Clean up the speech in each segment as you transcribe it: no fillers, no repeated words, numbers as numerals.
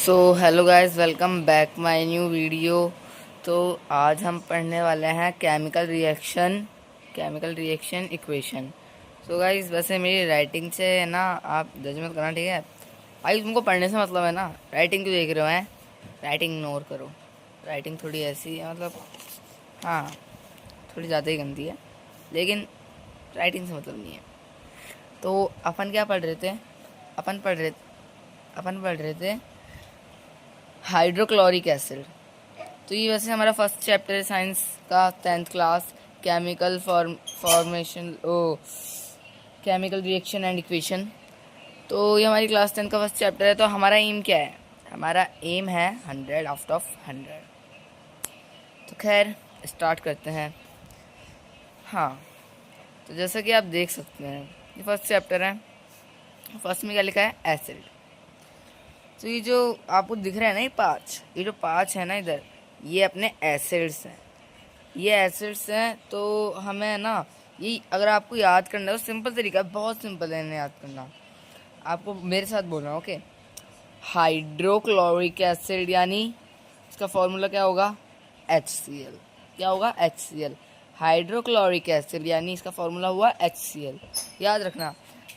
So hello guys, welcome back my new video. तो आज हम पढ़ने वाले हैं chemical reaction equation. So guys, वैसे मेरी राइटिंग से है ना, आप जज मत करना, ठीक है भाई। तुमको पढ़ने से मतलब है ना, राइटिंग क्यों देख रहे हो हैं? राइटिंग इग्नोर करो। राइटिंग थोड़ी ऐसी है, मतलब हाँ, थोड़ी ज़्यादा ही गंदी है, लेकिन राइटिंग से मतलब नहीं है। तो अपन क्या पढ़ रहे थे? अपन पढ़ रहे थे हाइड्रोक्लोरिक एसिड। तो ये वैसे हमारा फर्स्ट चैप्टर है साइंस का, 10th क्लास, केमिकल फॉर्मेशन ओ केमिकल रिएक्शन एंड इक्वेशन। तो ये हमारी क्लास 10 का फर्स्ट चैप्टर है। तो हमारा एम क्या है? हमारा एम है 100 आउट ऑफ 100। तो खैर स्टार्ट करते हैं। हाँ, तो जैसा कि आप देख सकते हैं, ये फर्स्ट चैप्टर है। फर्स्ट में क्या लिखा है? एसिड। तो ये जो आपको दिख रहा है ना, ये जो पाँच है ना इधर, ये अपने एसिड्स हैं। ये एसिड्स हैं। तो हमें है ना, ये अगर आपको याद करना है तो सिंपल तरीका है, बहुत सिंपल है इन्हें याद करना। आपको मेरे साथ बोलना, ओके। हाइड्रोक्लोरिक एसिड यानी इसका फॉर्मूला क्या होगा? HCl। क्या होगा? HCl। हाइड्रोक्लोरिक एसिड यानी इसका फॉर्मूला हुआ HCl। याद रखना,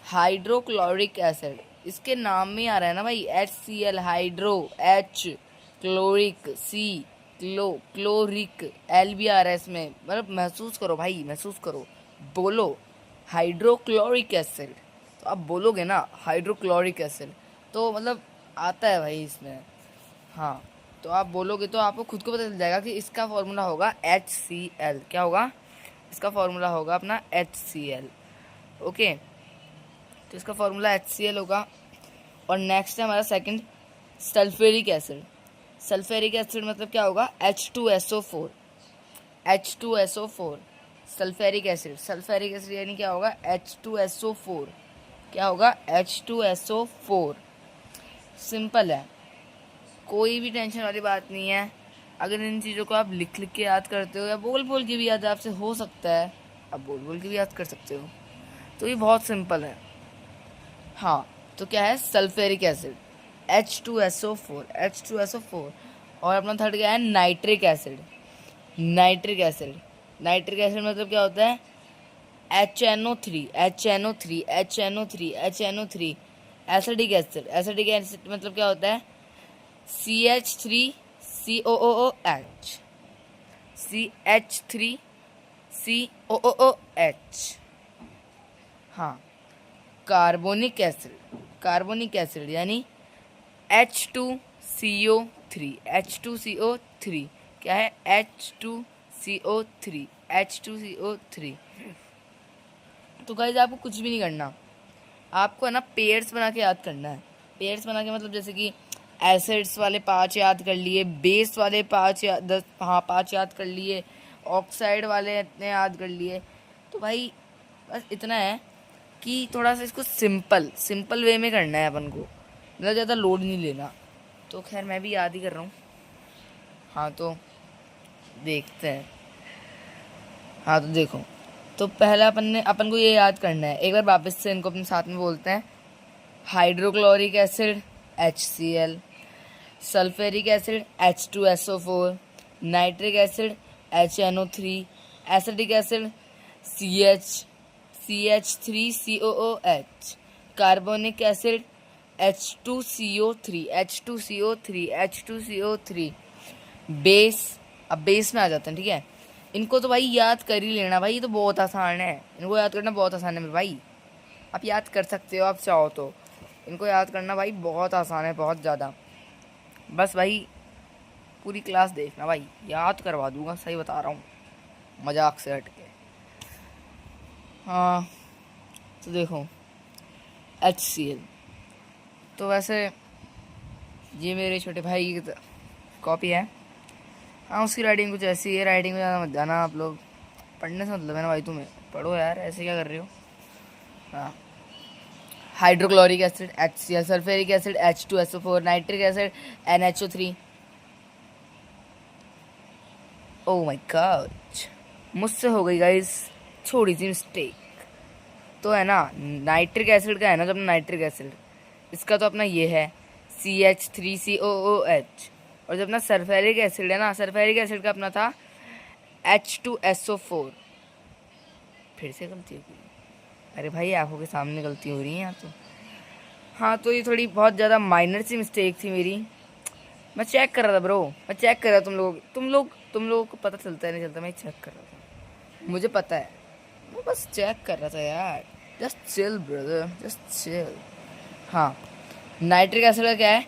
हाइड्रोक्लोरिक एसिड, इसके नाम में आ रहा है ना भाई, HCl, hydro, H chloric, C chloric, L भी आ रहा है इसमें। मतलब महसूस करो भाई, महसूस करो, बोलो हाइड्रोक्लोरिक एसिड। तो आप बोलोगे ना हाइड्रोक्लोरिक एसिड, तो मतलब आता है भाई इसमें। हाँ, तो आप बोलोगे तो आपको खुद को पता चल जाएगा कि इसका फॉर्मूला होगा HCl। क्या होगा? इसका फॉर्मूला होगा अपना HCl। ओके, तो इसका फॉर्मूला HCl होगा। और नेक्स्ट है हमारा second, sulphuric acid. Sulphuric acid मतलब क्या होगा? H2SO4। H2SO4 sulphuric acid. Sulphuric acid यानी क्या होगा? H2SO4। क्या होगा? H2SO4। सिंपल है, कोई भी टेंशन वाली बात नहीं है। अगर इन चीज़ों को आप लिख लिख के याद करते हो, या बोल बोल के भी याद आपसे हो सकता है, आप बोल बोल के भी याद कर सकते हो, तो ये बहुत सिंपल है। हाँ, तो क्या है? Sulphuric acid, H2SO4। और अपना थर्ड क्या है? Nitric acid. नाइट्रिक एसिड मतलब क्या होता है? HNO3। एसिडिक एसिड मतलब क्या होता है? CH3COOH। CH3COOH। हाँ, कार्बोनिक एसिड यानी H2CO3। क्या है? H2CO3। तो गाइस, आपको कुछ भी नहीं करना, आपको है ना पेयर्स बना के याद करना है। पेयर्स बना के मतलब जैसे कि एसिड्स वाले 5 याद कर लिए, बेस वाले 5 या 10, हाँ 5 याद कर लिए, ऑक्साइड वाले इतने याद कर लिए। तो भाई बस इतना है कि थोड़ा सा इसको सिंपल वे में करना है अपन को, मतलब ज़्यादा लोड नहीं लेना। तो खैर मैं भी याद ही कर रहा हूँ। हाँ, तो देखते हैं। हाँ, तो देखो, तो पहला अपन को ये याद करना है। एक बार वापस से इनको अपने साथ में बोलते हैं। Hydrochloric acid HCl, sulphuric acid H2SO4, nitric acid HNO3, acidic acid CH3COOH, carbonic acid H2CO3। Base, अब बेस में आ जाते हैं, ठीक है। इनको तो भाई याद कर ही लेना भाई, ये तो बहुत आसान है, इनको याद करना बहुत आसान है मेरे भाई। आप याद कर सकते हो, आप चाहो तो। इनको याद करना भाई बहुत आसान है, बहुत ज़्यादा। बस भाई पूरी क्लास देखना भाई, याद करवा दूंगा, सही बता रहा हूँ, मजाक से हट के। हाँ, तो देखो HCl। तो वैसे ये मेरे छोटे भाई की कॉपी है। हाँ, उसकी राइटिंग कुछ ऐसी है। राइटिंग में ज़्यादा मत जाना आप लोग, पढ़ने से मतलब है ना भाई, तुम्हें पढ़ो यार, ऐसे क्या कर रहे हो। हाँ, hydrochloric acid HCl, sulphuric acid H2SO4, nitric acid NHO3। Oh my God, मुझसे हो गई गाइस छोटी सी मिस्टेक। तो है ना, नाइट्रिक एसिड का है ना, जो अपना नाइट्रिक एसिड, इसका तो अपना ये है CH3COOH। और जो अपना सल्फ्यूरिक एसिड है ना, सल्फ्यूरिक एसिड का अपना था H2SO4। फिर से गलती होगी। अरे भाई आंखों के सामने गलती हो रही है यहाँ तो। हाँ तो ये थोड़ी बहुत ज़्यादा माइनर सी मिस्टेक थी मेरी। मैं चेक कर रहा था ब्रो, मैं चेक कर रहा था। तुम लोगों को पता चलता है नहीं चलता, मैं चेक कर रहा था, मुझे पता है, मैं बस चेक कर रहा था यार। Just chill brother, just chill. हाँ, नाइट्रिक एसिड का क्या है?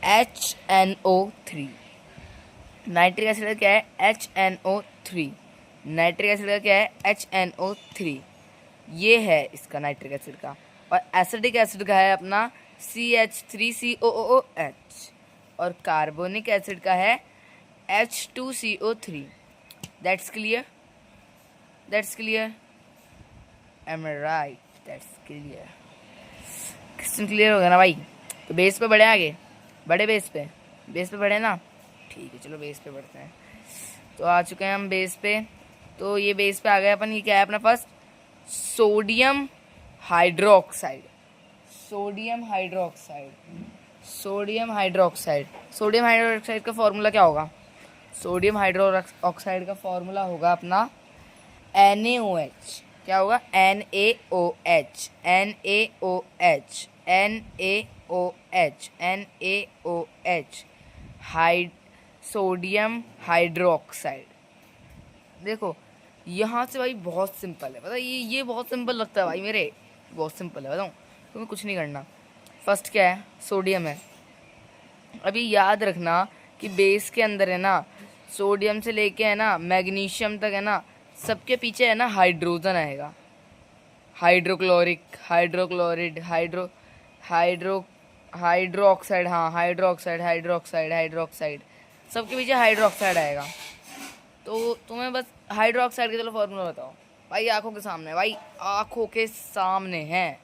HNO3। नाइट्रिक एसिड का क्या है? HNO3। नाइट्रिक एसिड का क्या है? HNO3। ये है इसका नाइट्रिक एसिड का। और एसिडिक एसिड का है अपना CH3COOH। और कार्बोनिक एसिड का है H2CO3। That's clear? That's clear? Am I right? That's clear? Question clear हो गया ना भाई? तो बेस पे बढ़े आगे, बड़े बेस पे बढ़े ना। ठीक है चलो बेस पे बढ़ते हैं। तो आ चुके हैं हम बेस पे। तो ये बेस पे आ गए अपन। ये क्या है अपना? First sodium hydroxide. Sodium hydroxide का फॉर्मूला क्या होगा? सोडियम हाइड्रोक्साइड का फॉर्मूला होगा अपना NaOH। क्या होगा? NaOH। Sodium hydroxide. देखो यहाँ से भाई बहुत सिंपल है, पता ये बहुत सिंपल लगता है भाई मेरे, बहुत सिंपल है बताऊँ। तुम्हें कुछ नहीं करना। फर्स्ट क्या है? सोडियम है। अभी याद रखना कि बेस के अंदर है ना, सोडियम से लेके है ना मैग्नीशियम तक है ना, सबके पीछे है ना हाइड्रोजन आएगा। Hydrochloric, hydrochloride, hydroxide. हाँ हाइड्रोक्साइड सबके पीछे हाइड्रोक्साइड आएगा। तो तुम्हें बस हाइड्रोक्साइड का चलो फॉर्मूला बताओ भाई। आंखों के सामने भाई, आंखों के सामने है,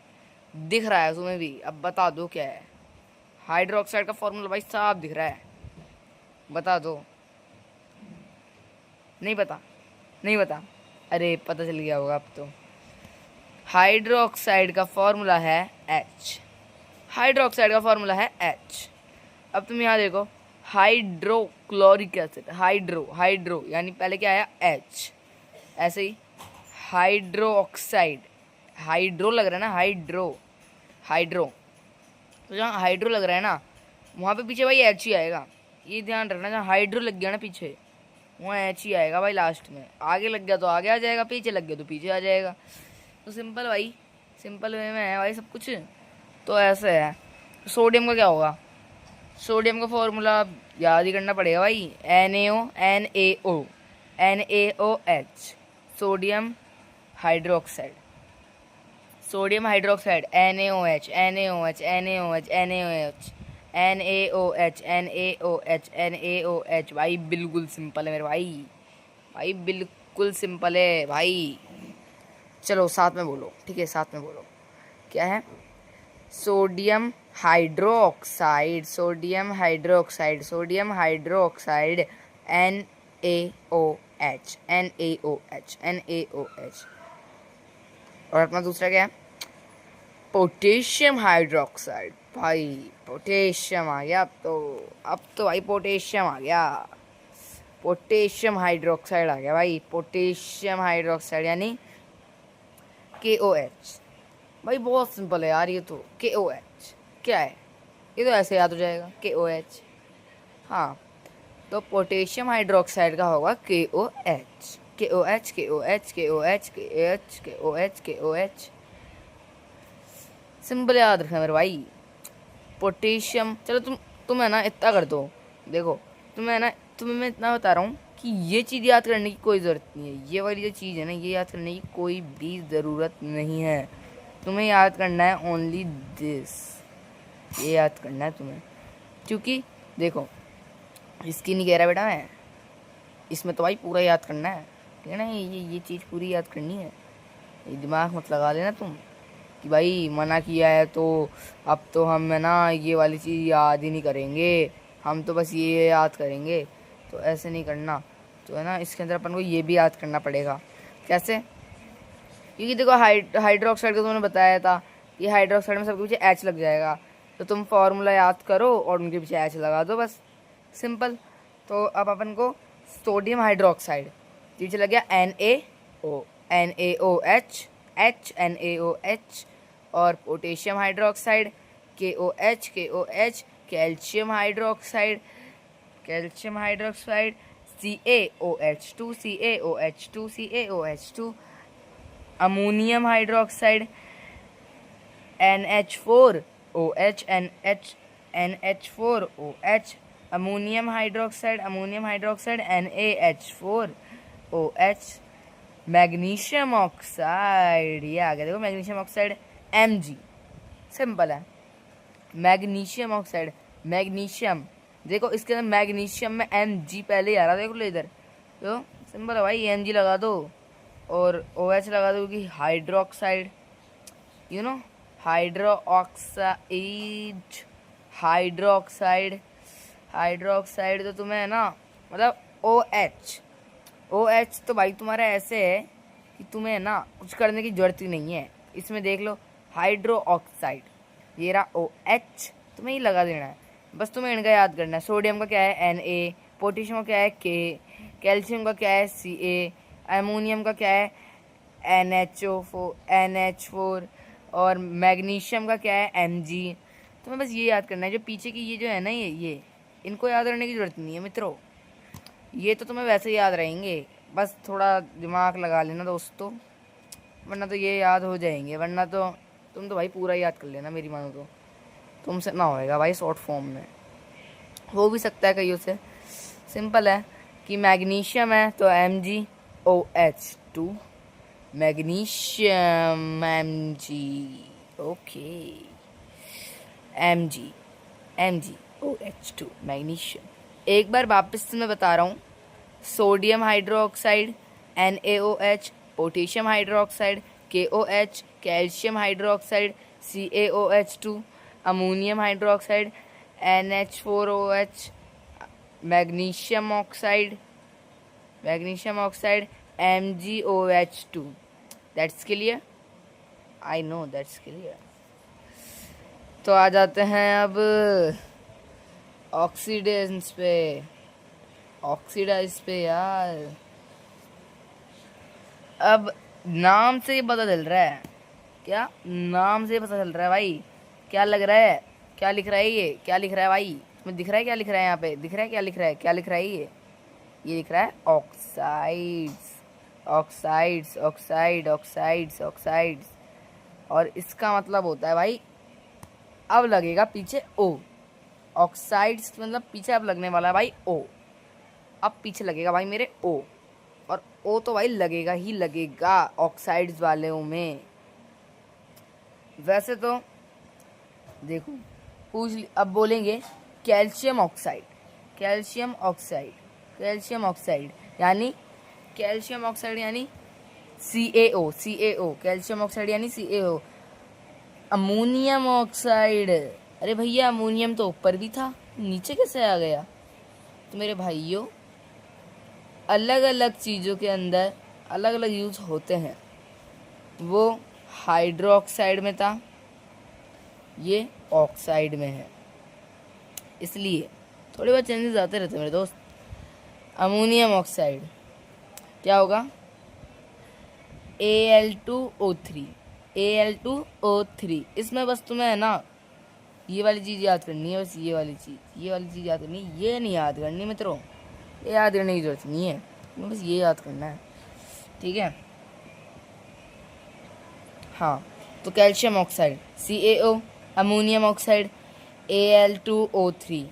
दिख रहा है तुम्हें भी। अब बता दो क्या है हाइड्रोक्साइड का फॉर्मूला? भाई साफ दिख रहा है, बता दो। नहीं पता? नहीं पता? अरे पता चल गया होगा अब तो। हाइड्रोक्साइड का फॉर्मूला है H। हाइड्रोक्साइड का फॉर्मूला है H। अब तुम यहाँ देखो, हाइड्रोक्लोरिक एसिड, हाइड्रो यानी पहले क्या आया? H। ऐसे ही हाइड्रोक्साइड, हाइड्रो लग रहा है ना, हाइड्रो। तो जहाँ हाइड्रो लग रहा है ना, वहाँ पे पीछे भाई H ही आएगा। ये ध्यान रखना, जहाँ हाइड्रो लग गया ना पीछे, वहाँ H ही आएगा भाई लास्ट में। आगे लग गया तो आगे आ जाएगा, पीछे लग गया तो पीछे आ जाएगा। तो सिंपल भाई, सिंपल वे में है भाई सब कुछ। तो ऐसे है। सोडियम का क्या होगा? सोडियम का फॉर्मूला याद ही करना पड़ेगा भाई। NaOH। Sodium hydroxide, NaOH। भाई बिल्कुल सिंपल है मेरे भाई, भाई बिल्कुल सिंपल है भाई। चलो साथ में बोलो, ठीक है साथ में बोलो। क्या है? Sodium hydroxide NaOH। और अपना दूसरा क्या है? Potassium hydroxide. भाई पोटेशियम आ गया अब तो भाई पोटेशियम आ गया, पोटेशियम हाइड्रोक्साइड आ गया भाई। पोटेशियम हाइड्रोक्साइड यानी KOH। भाई बहुत सिंपल है यार ये तो। KOH क्या है? ये तो ऐसे याद हो जाएगा, KOH। हाँ तो पोटेशियम हाइड्रोक्साइड का होगा KOH। सिंपल याद रखना मेरे भाई। पोटेशियम। चलो तुम है ना इतना कर दो। देखो तुम्हें मैं इतना बता रहा हूँ कि ये चीज़ याद करने की कोई ज़रूरत नहीं है। ये वाली जो चीज़ है ना, ये याद करने की कोई भी ज़रूरत नहीं है। तुम्हें याद करना है ओनली दिस, ये याद करना है तुम्हें। क्योंकि देखो इसकी नहीं कह रहा बेटा मैं, इसमें तो भाई पूरा याद करना है, ठीक है ना। ये चीज़ पूरी याद करनी है। ये दिमाग मत लगा लेना तुम कि भाई मना किया है तो अब तो हम है ना ये वाली चीज़ याद ही नहीं करेंगे, हम तो बस ये याद करेंगे। तो ऐसे नहीं करना। तो है ना इसके अंदर अपन को ये भी याद करना पड़ेगा। कैसे? क्योंकि देखो हाइड्रोक्साइड का तुमने बताया था, ये हाइड्रोक्साइड में सबके पीछे H लग जाएगा। तो तुम फॉर्मूला याद करो और उनके पीछे एच लगा दो, बस सिंपल। तो अब अपन को सोडियम हाइड्रोक्साइड पीछे लग गया NaO, NaOH, NaOH, और potassium hydroxide KOH, calcium hydroxide CaOH2, ammonium hydroxide NH4OH, NH4OH, ammonium hydroxide NaH4OH, magnesium oxide, ये आ गया देखो, मैग्नीशियम ऑक्साइड Mg, सिंपल है। मैग्नीशियम ऑक्साइड, मैग्नीशियम देखो इसके अंदर मैग्नीशियम में Mg पहले ही आ रहा, देखो लो इधर, तो सिंपल है भाई, Mg लगा दो और OH लगा दो, क्योंकि हाइड्रोक्साइड, यू नो, हाइड्रोक्साइड तो तुम्हें है ना, मतलब OH तो भाई तुम्हारा ऐसे है कि तुम्हें ना कुछ करने की जरूरत ही नहीं है। इसमें देख लो हाइड्रो ऑक्साइड, ये रहा OH, तुम्हें ही लगा देना है, बस तुम्हें इनका याद करना है। सोडियम का क्या है Na, पोटेशियम का क्या है K, कैल्शियम का क्या है Ca, अमोनियम का क्या है NH4, और मैग्नीशियम का क्या है Mg। तुम्हें बस ये याद करना है, जो पीछे की ये जो है ना, ये इनको याद करने की जरूरत नहीं है मित्रों, ये तो तुम्हें वैसे ही याद रहेंगे, बस थोड़ा दिमाग लगा लेना दोस्तों, वरना तो ये याद हो जाएंगे, वरना तो तुम तो भाई पूरा याद कर लेना, मेरी मानो तो तुमसे ना होएगा भाई, शॉर्ट फॉर्म में हो भी सकता है कईयों से। सिंपल है कि मैग्नीशियम है तो MgOH2, magnesium Mg, okay, MgOH2 magnesium. एक बार वापस से मैं बता रहा हूँ, sodium hydroxide NaOH, potassium hydroxide KOH, calcium hydroxide CaOH2, ammonium hydroxide NH4OH, magnesium oxide MgOH2। That's clear, I know that's clear. तो आ जाते हैं अब ऑक्सीडेंस पे, ऑक्सीडाइज पे यार। अब नाम से ही पता चल रहा है, क्या नाम से ही पता चल रहा है भाई, क्या लग रहा है, क्या लिख रहा है ये, क्या लिख रहा है भाई, तुम्हें दिख रहा है क्या लिख रहा है, यहाँ पे दिख रहा है क्या लिख रहा है, क्या लिख रहा है ये लिख रहा है ऑक्साइड्स। और इसका मतलब होता है भाई, अब लगेगा पीछे O, ऑक्साइड्स मतलब पीछे अब लगने वाला है भाई O, अब पीछे लगेगा भाई मेरे O, और O तो भाई लगेगा ही लगेगा ऑक्साइड्स वाले में। वैसे तो देखो अब बोलेंगे कैल्शियम ऑक्साइड, यानी कैल्शियम ऑक्साइड यानी CaO, कैल्शियम ऑक्साइड यानी CaO। अमोनियम ऑक्साइड, अरे भैया अमोनियम तो ऊपर भी था, नीचे कैसे आ गया? तो मेरे भाइयों, अलग अलग चीज़ों के अंदर अलग अलग यूज होते हैं। वो हाइड्रोक्साइड में था, ये ऑक्साइड में है, इसलिए थोड़े बहुत चेंजेस आते रहते हैं मेरे दोस्त। अमोनियम ऑक्साइड क्या होगा? Al2O3। इसमें बस तुम्हें है ना ये वाली चीज़ याद करनी है, बस ये वाली चीज़ याद करनी है, ये नहीं याद करनी मित्रों, ये याद करने की जरूरत नहीं है, तुम्हें बस ये याद करना है, ठीक है। हाँ, तो calcium oxide CaO, ammonium oxide Al2O3,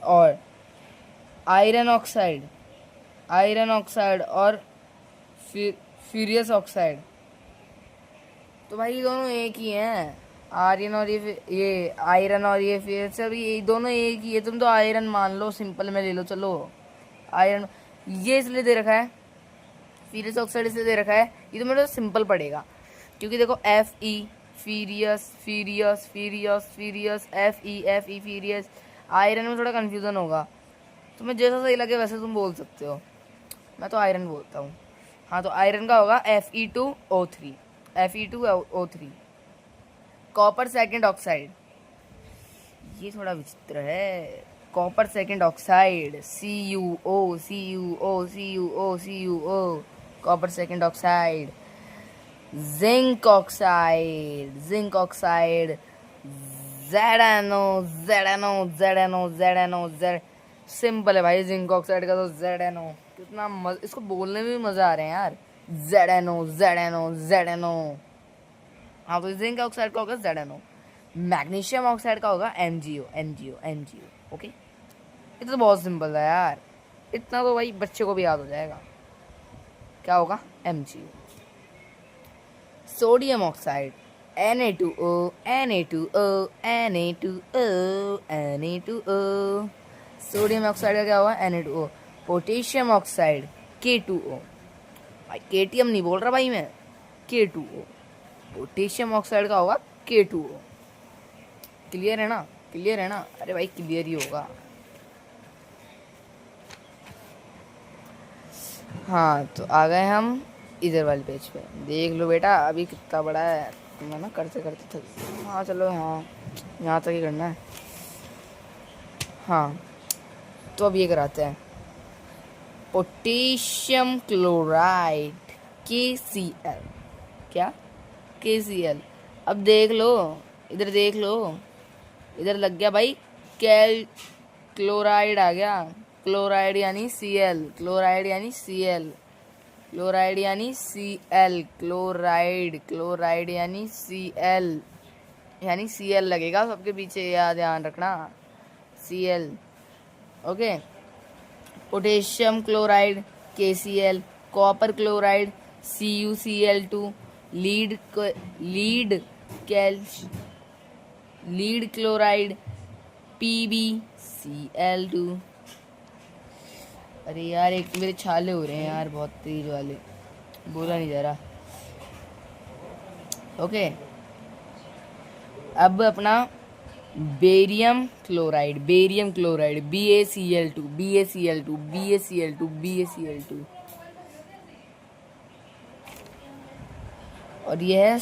और आयरन ऑक्साइड और फ्यूरियस ऑक्साइड। तो भाई ये दोनों एक ही हैं, आयरन और ये आयरन और ये फ्यूरियस, अभी ये दोनों एक ही है, तुम तो आयरन मान लो, सिंपल में ले लो, चलो आयरन ये इसलिए दे रखा है, फ्यूरियस ऑक्साइड इसलिए दे रखा है, ये तो मेरे सिंपल पड़ेगा, क्योंकि देखो Fe furious Fe furious, iron में थोड़ा कन्फ्यूज़न होगा, तुम्हें जैसा सही लगे वैसे तुम बोल सकते हो, मैं तो आयरन बोलता हूँ। हाँ, तो आयरन का होगा Fe2O3, कॉपर सेकंड ऑक्साइड, ये थोड़ा विचित्र है। Copper second oxide, CuO, CuO, CuO, CuO, copper second oxide. Zinc oxide, zinc oxide, ZnO, ZnO, ZnO, ZnO, Z, simple है भाई जिंक ऑक्साइड का तो ZnO। कितना इसको बोलने में भी मजा आ रहे हैं यार, ZnO, ZnO, ZnO। हाँ तो जिंक ऑक्साइड का होगा ZnO। मैग्नीशियम ऑक्साइड का होगा MgO, MgO, MgO। ओके, ये तो बहुत सिंपल है यार, इतना तो भाई बच्चे को भी याद हो जाएगा। क्या होगा? MgO। Sodium oxide, Na2O, Na2O, Na2O, Na2O। Sodium oxide का क्या होगा? Na2O। Potassium oxide, K2O। भाई KTM नहीं बोल रहा भाई मैं, K2O। पोटेशियम ऑक्साइड का होगा K2O। क्लियर है ना? क्लियर है ना? अरे भाई क्लियर ही होगा। हाँ तो आ गए हम इधर वाले पेज पे। देख लो बेटा अभी कितना बड़ा है, मैं ना करते करते थक। हाँ चलो, हाँ यहाँ तक ही करना है। हाँ तो अब ये कराते हैं, पोटेशियम क्लोराइड, KCl। क्या? KCl। अब देख लो, इधर देख लो, इधर लग गया भाई कैल, क्लोराइड आ गया। क्लोराइड यानी Cl, क्लोराइड यानी Cl, क्लोराइड यानी Cl, क्लोराइड, क्लोराइड यानी Cl, यानी Cl लगेगा सबके पीछे, याद ध्यान रखना, Cl। Okay, potassium chloride KCl, copper chloride CuCl2, lead lead chloride PbCl2। अरे यार एक मेरे छाले हो रहे हैं यार बहुत तेज वाले, बोला नहीं जा रहा। ओके, अब अपना barium chloride, barium chloride BaCl2, BaCl2, BaCl2, BaCl2। और यह है